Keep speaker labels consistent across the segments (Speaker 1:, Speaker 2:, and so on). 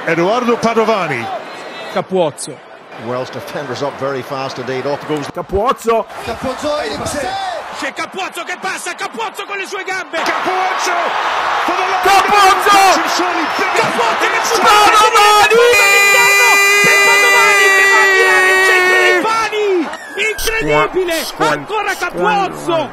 Speaker 1: Edoardo Padovani.
Speaker 2: Capuozzo.
Speaker 3: Welsh defenders up very fast indeed. Off goes
Speaker 2: Capuozzo.
Speaker 4: Capuozzo
Speaker 5: c'è Capuozzo che passa, Capuozzo con le sue gambe.
Speaker 1: Capuozzo for the line.
Speaker 5: Capuozzo! Capuozzo che Padovani! Per Padovani che va a tirare il centro dei pani! Incredibile! Ancora Capuozzo!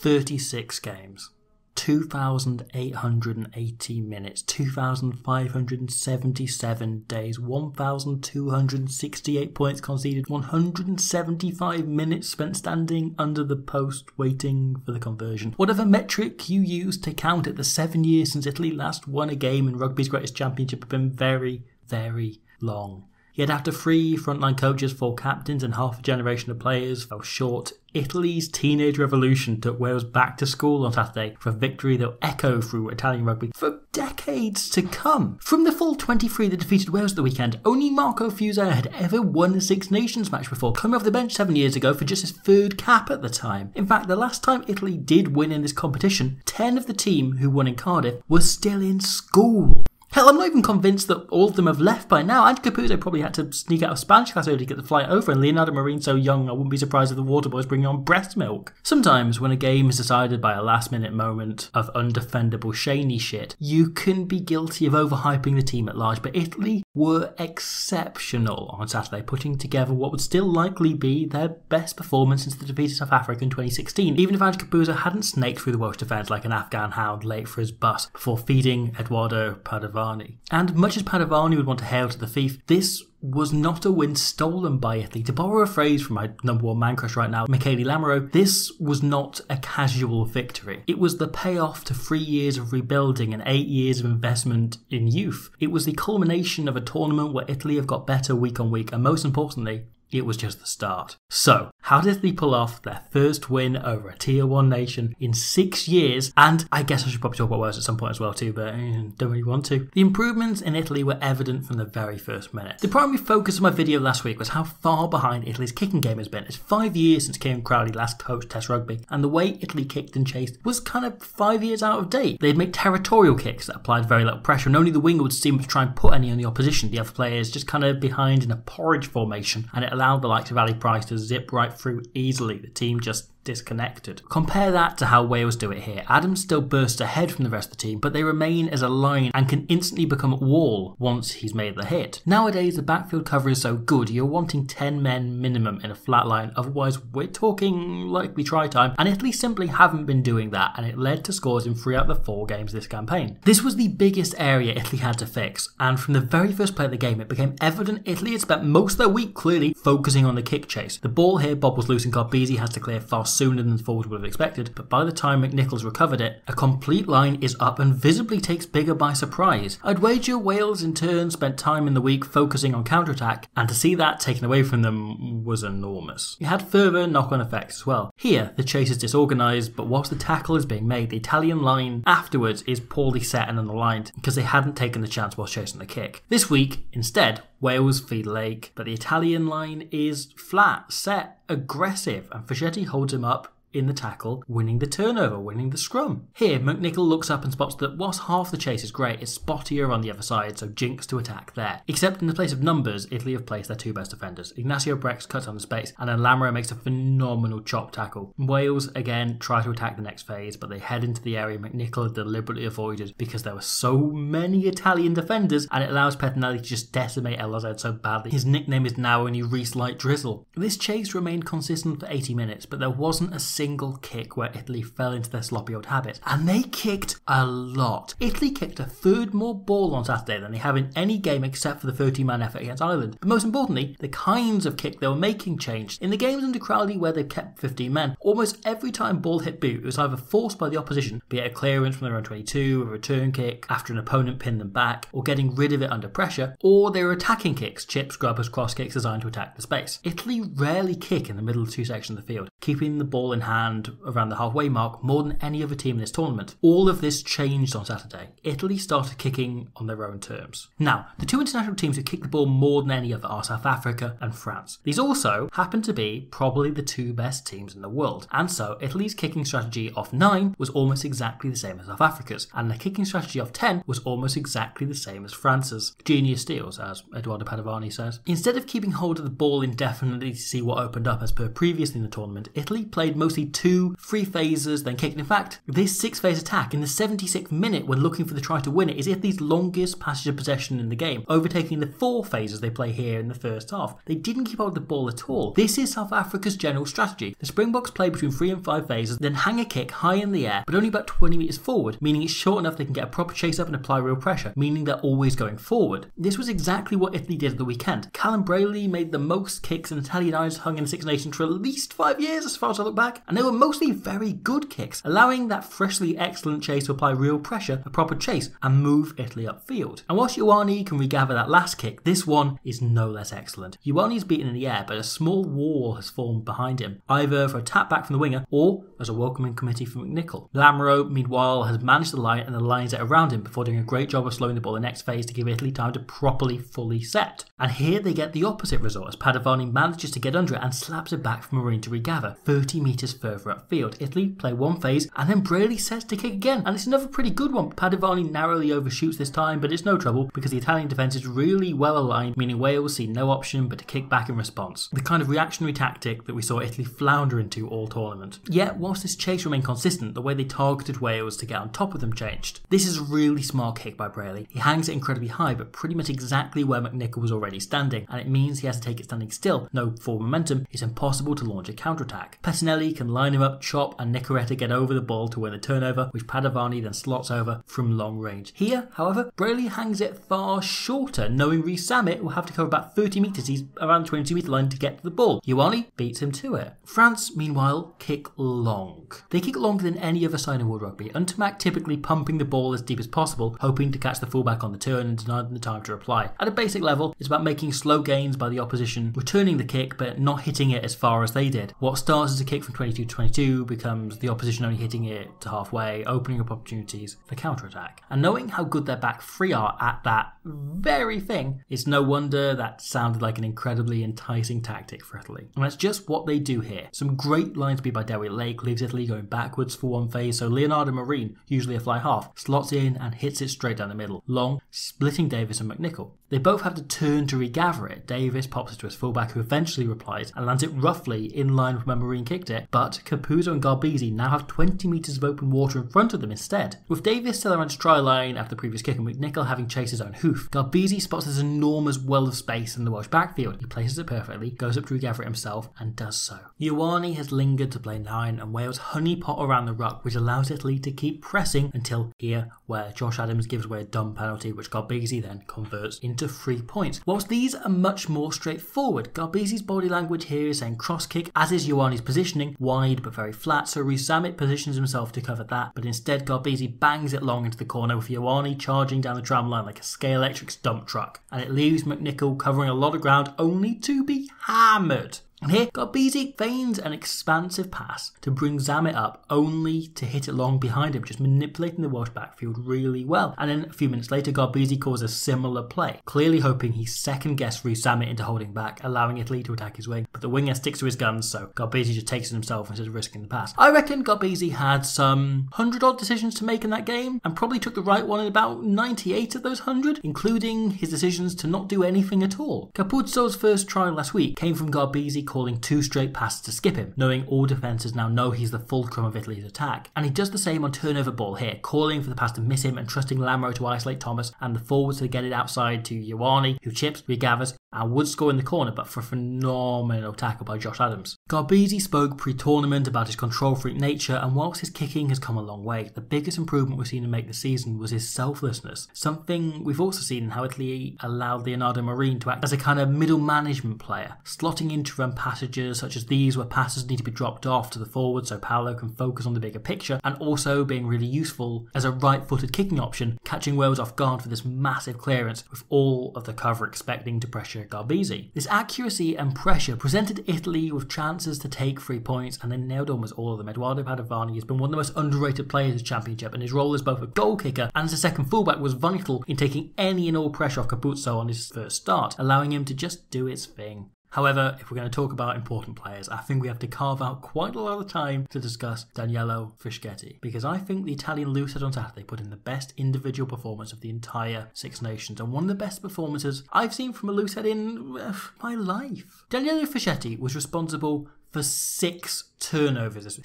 Speaker 6: 36 games. 2,880 minutes, 2,577 days, 1,268 points conceded, 175 minutes spent standing under the post waiting for the conversion. Whatever metric you use to count it, the 7 years since Italy last won a game in rugby's greatest championship have been very, very long. Yet after 3 frontline coaches, 4 captains and half a generation of players fell short, Italy's teenage revolution took Wales back to school on Saturday for a victory that will echo through Italian rugby for decades to come. From the full 23 that defeated Wales at the weekend, only Marco Fusaro had ever won a Six Nations match before, coming off the bench 7 years ago for just his 3rd cap at the time. In fact, the last time Italy did win in this competition, 10 of the team who won in Cardiff were still in school. Hell, I'm not even convinced that all of them have left by now. Ange Capuozzo probably had to sneak out of Spanish class early to get the flight over, and Leonardo Marin so young I wouldn't be surprised if the water boys bring on breast milk. Sometimes when a game is decided by a last minute moment of undefendable Shaney shit, you can be guilty of overhyping the team at large, but Italy were exceptional on Saturday, putting together what would still likely be their best performance since the defeat of South Africa in 2016, even if Ange Capuozzo hadn't snaked through the Welsh defence like an Afghan hound late for his bus before feeding Edoardo Padovani. And much as Padovani would want to hail to the thief, this was not a win stolen by Italy. To borrow a phrase from my number one man crush right now, Michele Lamero, this was not a casual victory. It was the payoff to 3 years of rebuilding and 8 years of investment in youth. It was the culmination of a tournament where Italy have got better week on week, and most importantly, it was just the start. So, how did Italy pull off their first win over a Tier 1 nation in 6 years? And I guess I should probably talk about Wales at some point as well too, but I don't really want to. The improvements in Italy were evident from the very first minute. The primary focus of my video last week was how far behind Italy's kicking game has been. It's 5 years since Kieran Crowley last coached Test Rugby, and the way Italy kicked and chased was kind of 5 years out of date. They'd make territorial kicks that applied very little pressure, and only the winger would seem to try and put any on the opposition. The other players just kind of behind in a porridge formation, and it allowed the likes of Ali Price to zip right through easily. The team just disconnected. Compare that to how Wales do it here. Adams still bursts ahead from the rest of the team, but they remain as a line and can instantly become a wall once he's made the hit. Nowadays, the backfield cover is so good, you're wanting 10 men minimum in a flat line, otherwise we're talking likely try time, and Italy simply haven't been doing that, and it led to scores in 3 out of the 4 games this campaign. This was the biggest area Italy had to fix, and from the very first play of the game, it became evident Italy had spent most of their week clearly focusing on the kick chase. The ball here bobbles loose and Carbisi has to clear fast sooner than the forwards would have expected, but by the time McNichols recovered it, a complete line is up and visibly takes Biggar by surprise. I'd wager Wales in turn spent time in the week focusing on counter-attack, and to see that taken away from them was enormous. It had further knock-on effects as well. Here, the chase is disorganised, but whilst the tackle is being made, the Italian line afterwards is poorly set and unaligned because they hadn't taken the chance while chasing the kick. This week, instead, Wales feed Lake, but the Italian line is flat, set, aggressive, and Fischetti holds him up in the tackle, winning the turnover, winning the scrum. Here, McNichol looks up and spots that whilst half the chase is great, it's spottier on the other side, so jinx to attack there. Except in the place of numbers, Italy have placed their 2 best defenders. Ignacio Brex cuts on the space, and then Lamero makes a phenomenal chop tackle. Wales, again, try to attack the next phase, but they head into the area McNichol had deliberately avoided because there were so many Italian defenders, and it allows Pettinelli to just decimate LZ so badly. His nickname is now only Reese Light Drizzle. This chase remained consistent for 80 minutes, but there wasn't a single kick where Italy fell into their sloppy old habit, and they kicked a lot. Italy kicked a 3rd more ball on Saturday than they have in any game except for the 30-man effort against Ireland. But most importantly, the kinds of kick they were making changed. In the games under Crowley where they kept 15 men, almost every time ball hit boot, it was either forced by the opposition, be it a clearance from their own 22, a return kick after an opponent pinned them back, or getting rid of it under pressure, or they were attacking kicks, chips, grubbers, cross kicks designed to attack the space. Italy rarely kick in the middle of 2 sections of the field, keeping the ball in hand around the halfway mark more than any other team in this tournament. All of this changed on Saturday. Italy started kicking on their own terms. Now, the two international teams who kicked the ball more than any other are South Africa and France. These also happen to be probably the two best teams in the world, and so Italy's kicking strategy of 9 was almost exactly the same as South Africa's, and the kicking strategy of 10 was almost exactly the same as France's. Genius steals, as Eduardo Padovani says. Instead of keeping hold of the ball indefinitely to see what opened up as per previously in the tournament, Italy played mostly 2 free phases, then kicked. In fact, this 6-phase attack in the 76th minute when looking for the try to win it is Italy's longest passage of possession in the game, overtaking the 4 phases they play here in the first half. They didn't keep hold of the ball at all. This is South Africa's general strategy. The Springboks play between 3 and 5 phases, then hang a kick high in the air, but only about 20 metres forward, meaning it's short enough they can get a proper chase up and apply real pressure, meaning they're always going forward. This was exactly what Italy did at the weekend. Callum Brayley made the most kicks an Italian eyes hung in the Six Nations for at least 5 years as far as I look back, and they were mostly very good kicks, allowing that freshly excellent chase to apply real pressure, a proper chase, and move Italy upfield. And whilst Ioane can regather that last kick, this one is no less excellent. Ioane is beaten in the air, but a small wall has formed behind him, either for a tap back from the winger or as a welcoming committee from McNichol. Lamro, meanwhile, has managed the line and the lines that are around him before doing a great job of slowing the ball in the next phase to give Italy time to properly fully set. And here they get the opposite result as Padovani manages to get under it and slaps it back for Marine to regather 30 metres further upfield. Italy play one phase and then Brayley sets to kick again, and it's another pretty good one. Padovani narrowly overshoots this time, but it's no trouble because the Italian defence is really well aligned, meaning Wales see no option but to kick back in response. The kind of reactionary tactic that we saw Italy flounder into all tournament. Yet, whilst this chase remained consistent, the way they targeted Wales to get on top of them changed. This is a really smart kick by Brayley. He hangs it incredibly high, but pretty much exactly where McNichol was already standing, and it means he has to take it standing still. No forward momentum, it's impossible to launch a counter-attack. Pettinelli can line him up, chop, and Nicoretta get over the ball to win the turnover, which Padovani then slots over from long range. Here, however, Brayley hangs it far shorter, knowing Reece Zammit will have to cover about 30 metres. He's around the 22-metre line to get to the ball. Ioane beats him to it. France, meanwhile, kick long. They kick longer than any other side in World Rugby, Untamak typically pumping the ball as deep as possible, hoping to catch the fullback on the turn and deny them the time to reply. At a basic level, it's about making slow gains by the opposition, returning the kick but not hitting it as far as they did. What starts as a kick from 22 to 22 becomes the opposition only hitting it to halfway, opening up opportunities for counter-attack. And knowing how good their back three are at that very thing, it's no wonder that sounded like an incredibly enticing tactic for Italy. And that's just what they do here. Some great line speed by Dewi Lake leaves Italy going backwards for one phase, so Leonardo Marine, usually a fly half, slots in and hits it straight down the middle, long, splitting Davis and McNichol. They both have to turn to regather it. Davis pops it to his fullback, who eventually replies and lands it roughly in line with where Marine kicked it, but Capuozzo and Garbisi now have 20 metres of open water in front of them instead. With Davis still around his try line after the previous kick and McNichol having chased his own hoof, Garbisi spots this enormous well of space in the Welsh backfield. He places it perfectly, goes up to regather it himself, and does so. Ioane has lingered to play 9, and Wales honeypot around the ruck, which allows Italy to keep pressing until here, where Josh Adams gives away a dumb penalty, which Garbisi then converts into 3 points. Whilst these are much more straightforward, Garbisi's body language here is saying cross kick, as is Ioane's positioning, wide but very flat, so Reece Zammit positions himself to cover that, but instead Garbisi bangs it long into the corner with Ioane charging down the tram line like a Scale Electric's dump truck, and it leaves McNichol covering a lot of ground only to be hammered. And here, Garbisi feigns an expansive pass to bring Zammit up, only to hit it long behind him, just manipulating the Welsh backfield really well. And then a few minutes later, Garbisi calls a similar play, clearly hoping he second-guessed Reece Zammit into holding back, allowing Italy to attack his wing. But the winger sticks to his guns, so Garbisi just takes it himself instead of risking the pass. I reckon Garbisi had some 100-odd decisions to make in that game, and probably took the right one in about 98 of those 100, including his decisions to not do anything at all. Capuozzo's first try last week came from Garbisi calling 2 straight passes to skip him, knowing all defences now know he's the fulcrum of Italy's attack. And he does the same on turnover ball here, calling for the pass to miss him and trusting Lamro to isolate Thomas and the forwards to get it outside to Ioane, who chips, regathers, and would score in the corner, but for a phenomenal tackle by Josh Adams. Garbisi spoke pre-tournament about his control freak nature, and whilst his kicking has come a long way, the biggest improvement we've seen him make this season was his selflessness, something we've also seen in how Italy allowed Leonardo Marine to act as a kind of middle management player, slotting in to run passages such as these where passes need to be dropped off to the forward so Paolo can focus on the bigger picture, and also being really useful as a right-footed kicking option, catching Wales off guard for this massive clearance with all of the cover expecting to pressure Garbisi. This accuracy and pressure presented Italy with chance chances to take 3 points and they nailed almost all of them. Eduardo Padovani has been one of the most underrated players in the Championship, and his role as both a goal kicker and as a second fullback was vital in taking any and all pressure off Capuozzo on his first start, allowing him to just do his thing. However, if we're going to talk about important players, I think we have to carve out quite a lot of time to discuss Daniello Fischetti, because I think the Italian loosehead on Saturday put in the best individual performance of the entire Six Nations, and one of the best performances I've seen from a loosehead in my life. Daniello Fischetti was responsible for 6 turnovers.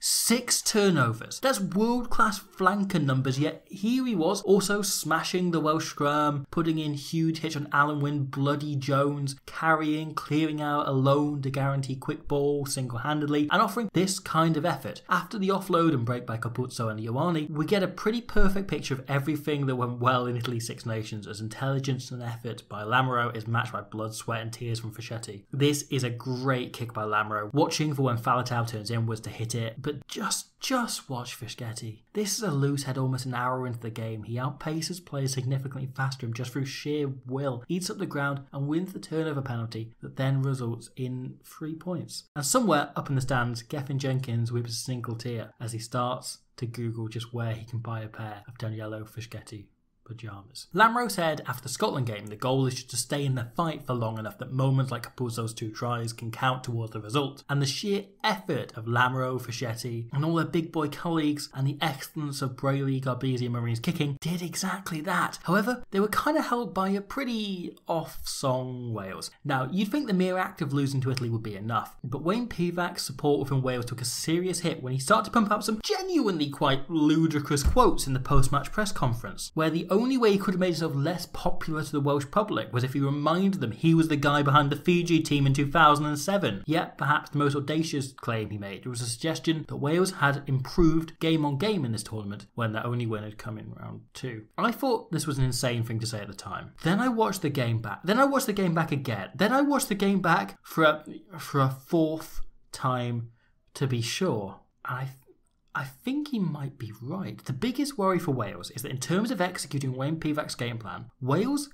Speaker 6: Six turnovers. That's world-class flanker numbers, yet here he was, also smashing the Welsh scrum, putting in huge hits on Alan Wynne, Bloody Jones, carrying, clearing out alone to guarantee quick ball single-handedly, and offering this kind of effort. After the offload and break by Capuozzo and Ioane, we get a pretty perfect picture of everything that went well in Italy's Six Nations, as intelligence and effort by Lamaro is matched by blood, sweat and tears from Fischetti. This is a great kick by Lamaro. Watching for when Faletau turns inwards to hit it, but just watch Fischetti. This is a loose head almost an hour into the game. He outpaces players significantly faster and just through sheer will eats up the ground and wins the turnover penalty that then results in 3 points. And somewhere up in the stands, Gethin Jenkins weeps a single tear as he starts to Google just where he can buy a pair of Daniello Fischetti pyjamas. Lamaro said after the Scotland game the goal is just to stay in the fight for long enough that moments like Capuozzo's 2 tries can count towards the result, and the sheer effort of Lamaro, Fischetti and all their big boy colleagues and the excellence of Brayley, Garbisi and Marines kicking did exactly that. However, they were kind of held by a pretty off-song Wales. Now, you'd think the mere act of losing to Italy would be enough, but Wayne Pivac's support within Wales took a serious hit when he started to pump up some genuinely quite ludicrous quotes in the post-match press conference, where the only way he could have made himself less popular to the Welsh public was if he reminded them he was the guy behind the Fiji team in 2007. Yet, perhaps the most audacious claim he made was a suggestion that Wales had improved game on game in this tournament when their only win had come in round 2. I thought this was an insane thing to say at the time. Then I watched the game back. Then I watched the game back again. Then I watched the game back for a 4th time to be sure. I think he might be right. The biggest worry for Wales is that in terms of executing Wayne Pivac's game plan, Wales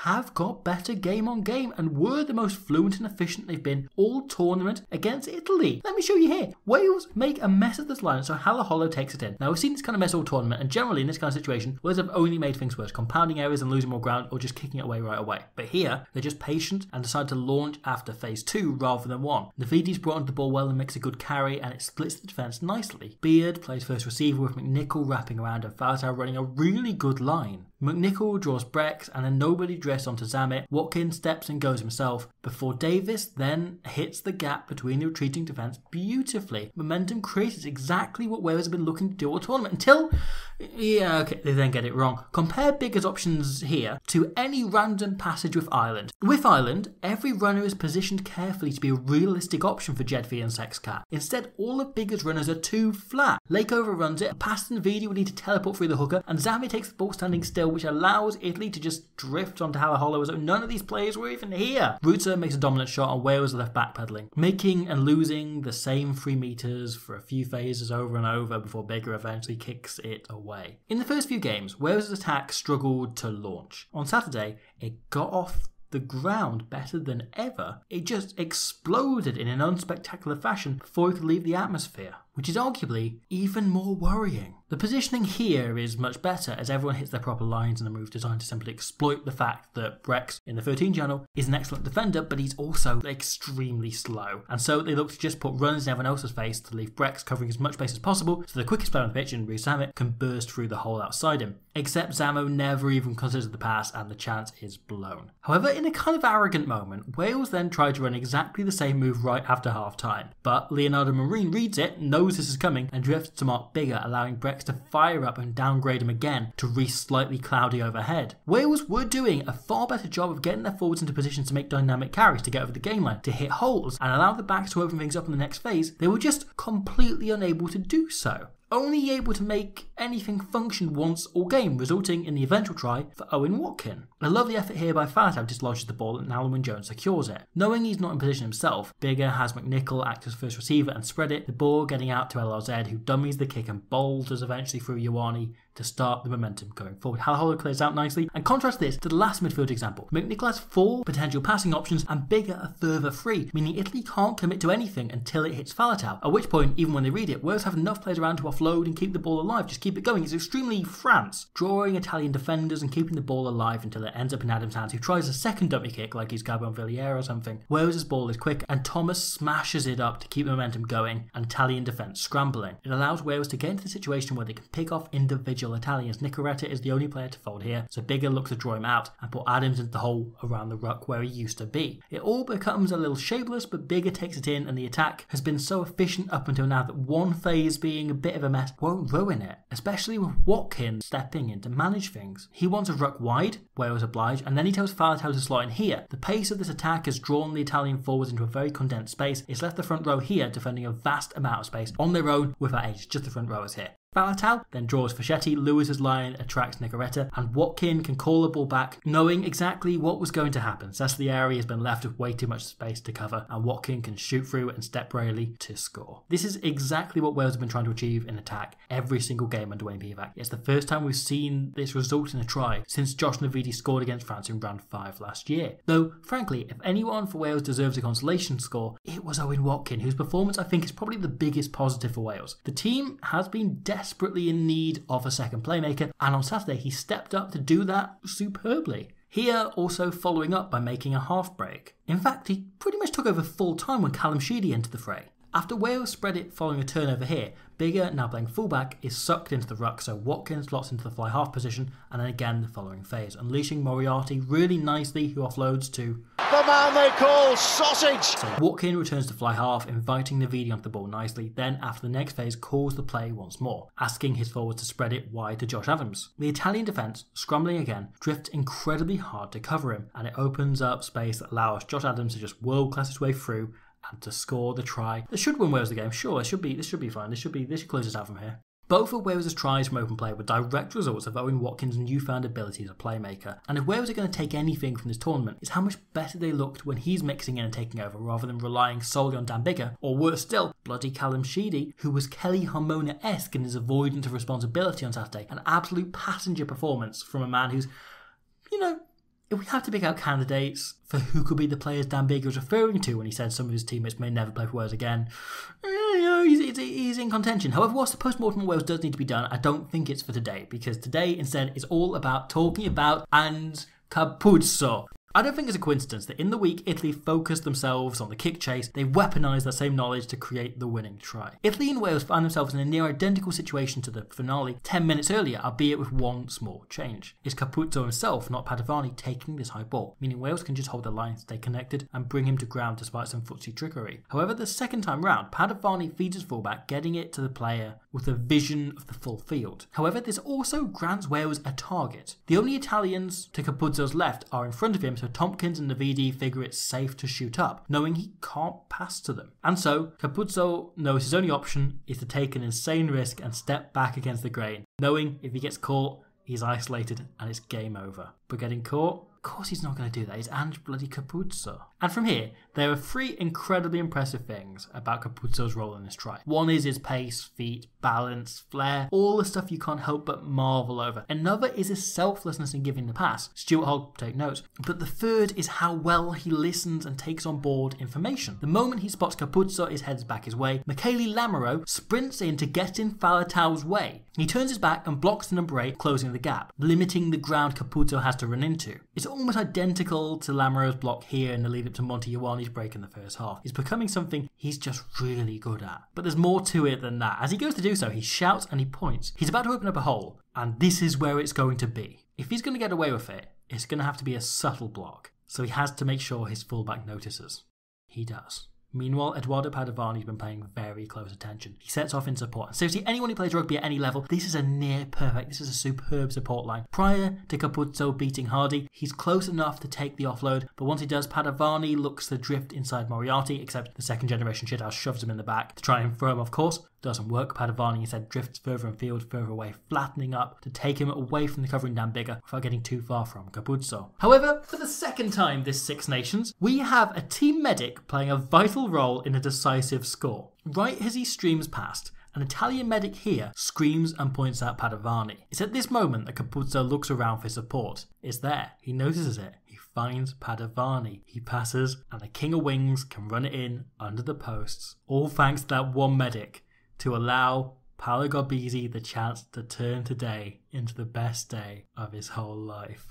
Speaker 6: have got better game on game and were the most fluent and efficient they've been all tournament against Italy. Let me show you here. Wales make a mess of this line, so Halaholo takes it in. Now, we've seen this kind of mess all tournament, and generally in this kind of situation, Wales have only made things worse, compounding errors and losing more ground or just kicking it away right away. But here, they're just patient and decide to launch after phase 2 rather than 1. Navidi's brought onto the ball well and makes a good carry, and it splits the defence nicely. Beard plays first receiver with McNichol wrapping around and Faletau running a really good line. McNichol draws Brex and then nobody dressed onto Zamet. Watkins steps and goes himself before Davis then hits the gap between the retreating defence beautifully. Momentum creates exactly what Wales have been looking to do all tournament until, they then get it wrong. Compare Bigger's options here to any random passage with Ireland. With Ireland, every runner is positioned carefully to be a realistic option for Jedfi and Sexcat. Instead, all of Bigger's runners are too flat. Lake overruns it, past Navidi will need to teleport through the hooker, and Zamet takes the ball standing still, which allows Italy to just drift onto Halaholo as though none of these players were even here. Rutzer makes a dominant shot and Wales are left backpedaling, making and losing the same 3 metres for a few phases over and over before Bigger eventually kicks it away. In the first few games, Wales' attack struggled to launch. On Saturday, it got off the ground better than ever. It just exploded in an unspectacular fashion before it could leave the atmosphere, which is arguably even more worrying. The positioning here is much better as everyone hits their proper lines in a move designed to simply exploit the fact that Brex in the 13 channel is an excellent defender, but he's also extremely slow. And so they look to just put runners in everyone else's face to leave Brex covering as much space as possible so the quickest player on the pitch in Rhys Zamet can burst through the hole outside him. Except Zamo never even considers the pass and the chance is blown. However, in a kind of arrogant moment, Wales then tried to run exactly the same move right after half time. But Leonardo Marine reads it, knows this is coming, and drifts to mark Bigger, allowing Brex to fire up and downgrade him again to Rhys slightly cloudy overhead. Wales were doing a far better job of getting their forwards into positions to make dynamic carries to get over the game line, to hit holes, and allow the backs to open things up in the next phase. They were just completely unable to do so. Only able to make anything function once all game, resulting in the eventual try for Owen Watkin. I love the effort here by Faletau dislodges the ball and Alan Wynne-Jones secures it. Knowing he's not in position himself, Bigger has McNichol act as first receiver and spread it, the ball getting out to LRZ who dummies the kick and boulders eventually through Ioane to start the momentum going forward. Halaholo clears out nicely, and contrast this to the last midfield example. McNicholas has 4 potential passing options and Bigger a further 3, meaning Italy can't commit to anything until it hits Faletau, at which point, even when they read it, Wales have enough players around to offload and keep the ball alive, just keep it going. It's extremely France, drawing Italian defenders and keeping the ball alive until it ends up in Adam's hands, who tries a second dummy kick like he's Gabon Villiers or something. Wales' ball is quick and Thomas smashes it up to keep the momentum going and Italian defence scrambling. It allows Wales to get into the situation where they can pick off individual Italians. Nicoretta is the only player to fold here, so Bigger looks to draw him out and put Adams into the hole around the ruck where he used to be. It all becomes a little shapeless, but Bigger takes it in, and the attack has been so efficient up until now that one phase being a bit of a mess won't ruin it, especially with Watkins stepping in to manage things. He wants a ruck wide, Wales oblige, and then he tells Faletau to slot in here. The pace of this attack has drawn the Italian forwards into a very condensed space. It's left the front row here defending a vast amount of space on their own without Ange, just the front rowers here. Faletau then draws Fischetti, Lewis's line attracts Nicoretta, and Watkin can call the ball back, knowing exactly what was going to happen. Sestieri has been left with way too much space to cover, and Watkin can shoot through and step bravely to score. This is exactly what Wales have been trying to achieve in attack every single game under Wayne Pivac. It's the first time we've seen this result in a try since Josh Navidi scored against France in round 5 last year. Though, frankly, if anyone for Wales deserves a consolation score, it was Owen Watkin, whose performance I think is probably the biggest positive for Wales. The team has been desperately in need of a second playmaker, and on Saturday he stepped up to do that superbly. Here also following up by making a half break. In fact, he pretty much took over full time when Callum Sheedy entered the fray. After Wales spread it following a turnover here, Bigger, now playing fullback, is sucked into the ruck, so Watkins slots into the fly half position, and then again the following phase, unleashing Moriarty really nicely, who offloads to
Speaker 3: the man they call Sausage.
Speaker 6: So Watkin returns to fly half, inviting Navidi onto the ball nicely, then after the next phase calls the play once more, asking his forwards to spread it wide to Josh Adams. The Italian defence, scrambling again, drifts incredibly hard to cover him, and it opens up space that allows Josh Adams to just world-class his way through and to score the try. This should win Wales the game, sure, this should be fine, this should close us out from here. Both of Wales' tries from open play were direct results of Owen Watkins' newfound ability as a playmaker, and if Wales are going to take anything from this tournament, it's how much better they looked when he's mixing in and taking over rather than relying solely on Dan Bigger, or worse still, bloody Callum Sheedy, who was Kelly Harmona-esque in his avoidance of responsibility on Saturday, an absolute passenger performance from a man who's, if we have to pick out candidates for who could be the players Dan Bigger was referring to when he said some of his teammates may never play for Wales again, he's in contention. However, whilst the post-mortem of Wales does need to be done, I don't think it's for today, because today instead is all about talking about Ange Capuozzo. I don't think it's a coincidence that in the week Italy focused themselves on the kick chase, they weaponised that same knowledge to create the winning try. Italy and Wales find themselves in a near identical situation to the finale 10 minutes earlier, albeit with one small change. It's Capuozzo himself, not Padovani, taking this high ball, meaning Wales can just hold the line, stay connected, and bring him to ground despite some footsie trickery. However, the second time round, Padovani feeds his fullback, getting it to the player with a vision of the full field. However, this also grants Wales a target. The only Italians to Capuozzo's left are in front of him, so Tompkins and Navidi figure it's safe to shoot up, knowing he can't pass to them. And so, Capuozzo knows his only option is to take an insane risk and step back against the grain, knowing if he gets caught, he's isolated and it's game over. But getting caught? Of course he's not going to do that, he's Ange bloody Capuozzo. And from here, there are 3 incredibly impressive things about Capuozzo's role in this try. One is his pace, feet, balance, flair, all the stuff you can't help but marvel over. Another is his selflessness in giving the pass. Stuart Hogg, take notes. But the third is how well he listens and takes on board information. The moment he spots Capuozzo, his head's back his way. Michele Lamaro sprints in to get in Faletau's way. He turns his back and blocks the number 8, closing the gap, limiting the ground Capuozzo has to run into. It's almost identical to Lamaro's block here in the lead up to Monty Ioane's break in the first half. He's becoming something he's just really good at. But there's more to it than that. As he goes to do so, he shouts and he points. He's about to open up a hole, and this is where it's going to be. If he's going to get away with it, it's going to have to be a subtle block. So he has to make sure his fullback notices. He does. Meanwhile, Edoardo Padovani's been paying very close attention. He sets off in support. And seriously, anyone who plays rugby at any level, this is a near perfect, this is a superb support line. Prior to Capuozzo beating Hardy, he's close enough to take the offload, but once he does, Padovani looks to drift inside Moriarty, except the second generation shithouse shoves him in the back to try and throw him off course. Doesn't work. Padovani instead drifts further in field, further away, flattening up to take him away from the covering Dan Bigger without getting too far from Capuozzo. However, for the second time this Six Nations, we have a team medic playing a vital role in a decisive score. Right as he streams past, An Italian medic here screams and points out Padovani. It's at this moment that Capuozzo looks around for support. It's there. He notices it. He finds Padovani. He passes, and the King of Wings can run it in under the posts. All thanks to that one medic to allow Paolo Garbisi the chance to turn today into the best day of his whole life.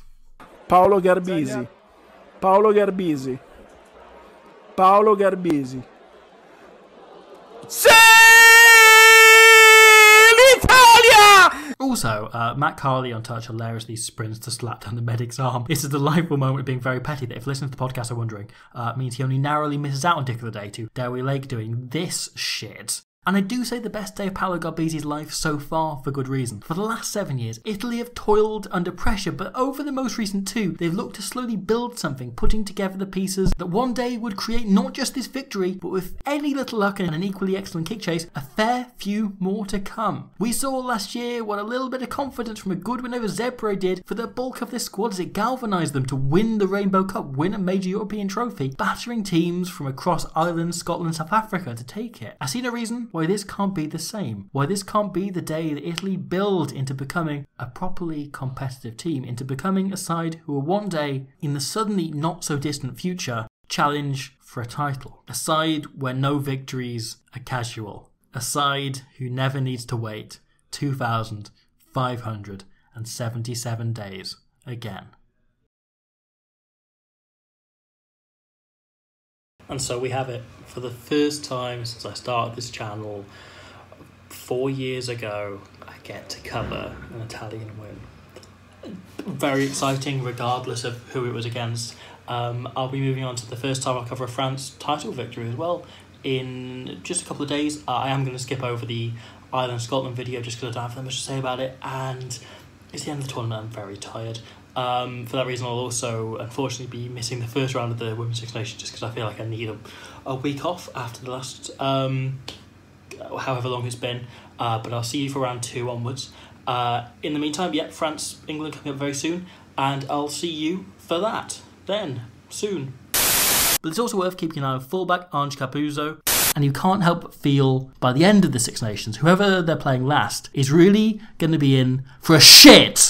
Speaker 2: Paolo Garbisi. Paolo Garbisi. Paolo Garbisi. L'Italia!
Speaker 6: Also, Matt Carley on touch hilariously sprints to slap down the medic's arm. This is the delightful moment of being very petty that if listeners to the podcast are wondering, means he only narrowly misses out on Dick of the Day to Dairy Lake doing this shit. And I do say the best day of Paolo Garbisi's life so far for good reason. For the last 7 years, Italy have toiled under pressure, but over the most recent 2, they've looked to slowly build something, putting together the pieces that one day would create not just this victory, but with any little luck and an equally excellent kick chase, a fair few more to come. We saw last year what a little bit of confidence from a good win over Zebro did for the bulk of this squad as it galvanised them to win the Rainbow Cup, win a major European trophy, battering teams from across Ireland, Scotland and South Africa to take it. I see no reason why this can't be the same. Why this can't be the day that Italy build into becoming a properly competitive team, into becoming a side who will one day, in the suddenly not so distant future, challenge for a title. A side where no victories are casual. A side who never needs to wait 2,577 days again. And so we have it. For the first time since I started this channel 4 years ago, I get to cover an Italian win. Very exciting regardless of who it was against. I'll be moving on to the first time I'll cover a France title victory as well in just a couple of days. I am going to skip over the Ireland-Scotland video just because I don't have that much to say about it, and it's the end of the tournament. I'm very tired. For that reason, I'll also unfortunately be missing the first round of the Women's Six Nations just because I feel like I need a week off after the last however long it's been, but I'll see you for round 2 onwards. In the meantime, France, England coming up very soon, and I'll see you for that then soon. But it's also worth keeping an eye on fullback Ange Capuozzo, and you can't help but feel by the end of the Six Nations, whoever they're playing last is really going to be in for a shit.